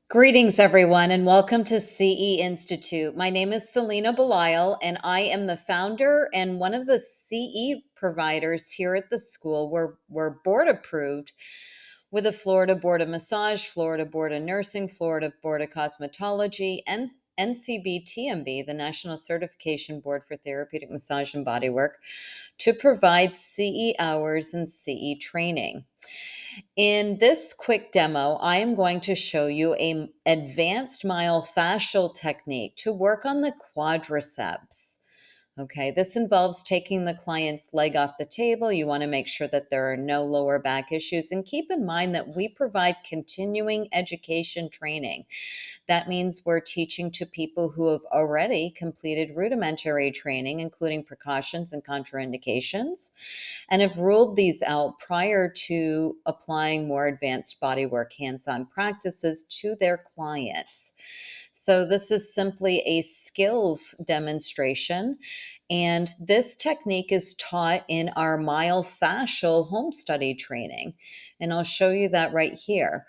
Greetings, everyone, and welcome to CE Institute. My name is Selena Belisle, and I am the founder and one of the CE providers here at the school. We're board approved with the Florida Board of Massage, Florida Board of Nursing, Florida Board of Cosmetology, and NCBTMB, the National Certification Board for Therapeutic Massage and Bodywork, to provide CE hours and CE training. In this quick demo, I am going to show you an advanced myofascial technique to work on the quadriceps. Okay, this involves taking the client's leg off the table. You want to make sure that there are no lower back issues. And keep in mind that we provide continuing education training. That means we're teaching to people who have already completed rudimentary training, including precautions and contraindications, and have ruled these out prior to applying more advanced bodywork hands-on practices to their clients. So this is simply a skills demonstration, and this technique is taught in our myofascial home study training. And I'll show you that right here.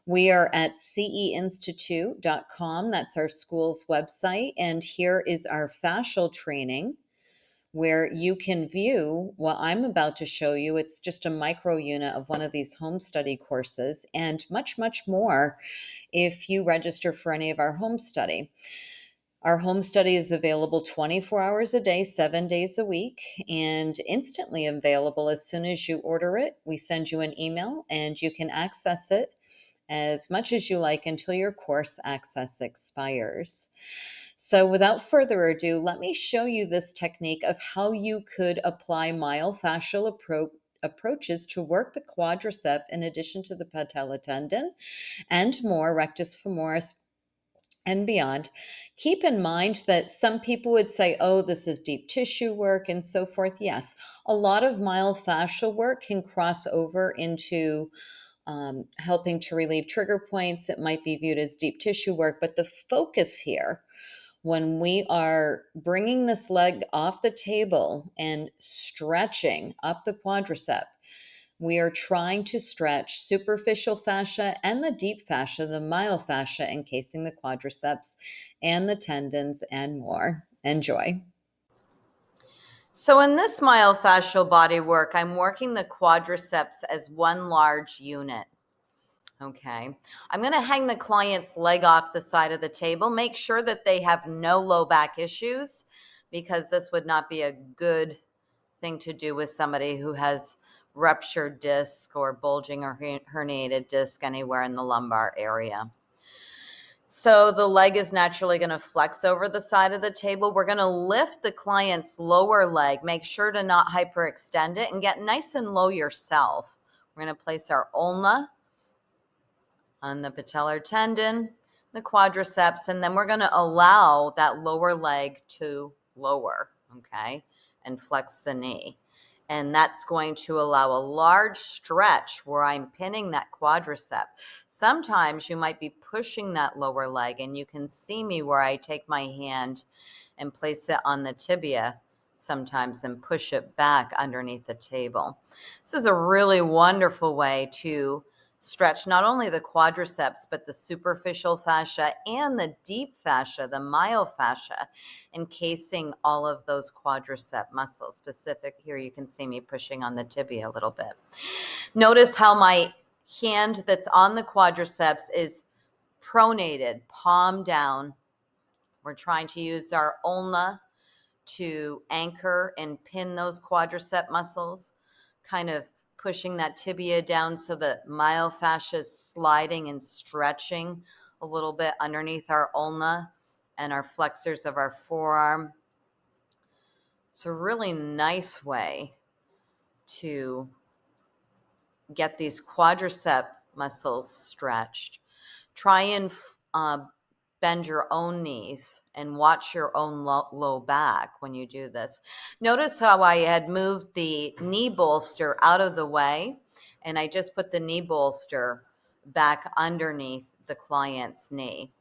We are at ceinstitute.com. That's our school's website. And here is our fascial training, where you can view what I'm about to show you. It's just a micro unit of one of these home study courses, and much, much more if you register for any of our home study. Our home study is available 24 hours a day, 7 days a week, and instantly available as soon as you order it. We send you an email and you can access it as much as you like until your course access expires. So without further ado, let me show you this technique of how you could apply myofascial approaches to work the quadricep in addition to the patella tendon and more, rectus femoris, and beyond. Keep in mind that some people would say, oh, this is deep tissue work and so forth. Yes, a lot of myofascial work can cross over into helping to relieve trigger points. It might be viewed as deep tissue work, but the focus here, when we are bringing this leg off the table and stretching up the quadricep, we are trying to stretch superficial fascia and the deep fascia, the myofascia encasing the quadriceps and the tendons and more. Enjoy. So in this myofascial body work, I'm working the quadriceps as one large unit. Okay, I'm going to hang the client's leg off the side of the table. Make sure that they have no low back issues, because this would not be a good thing to do with somebody who has ruptured disc or bulging or herniated disc anywhere in the lumbar area. So the leg is naturally going to flex over the side of the table. We're going to lift the client's lower leg. Make sure to not hyperextend it and get nice and low yourself. We're going to place our ulna on the patellar tendon, the quadriceps, and then we're going to allow that lower leg to lower, okay, and flex the knee. And that's going to allow a large stretch where I'm pinning that quadricep. Sometimes you might be pushing that lower leg, and you can see me where I take my hand and place it on the tibia sometimes and push it back underneath the table. This is a really wonderful way to stretch not only the quadriceps, but the superficial fascia and the deep fascia, the myofascia, encasing all of those quadricep muscles. Specific here, you can see me pushing on the tibia a little bit. Notice how my hand that's on the quadriceps is pronated, palm down. We're trying to use our ulna to anchor and pin those quadricep muscles, kind of pushing that tibia down so the myofascia is sliding and stretching a little bit underneath our ulna and our flexors of our forearm. It's a really nice way to get these quadricep muscles stretched. Try and bend your own knees and watch your own low back when you do this. Notice how I had moved the knee bolster out of the way, and I just put the knee bolster back underneath the client's knee.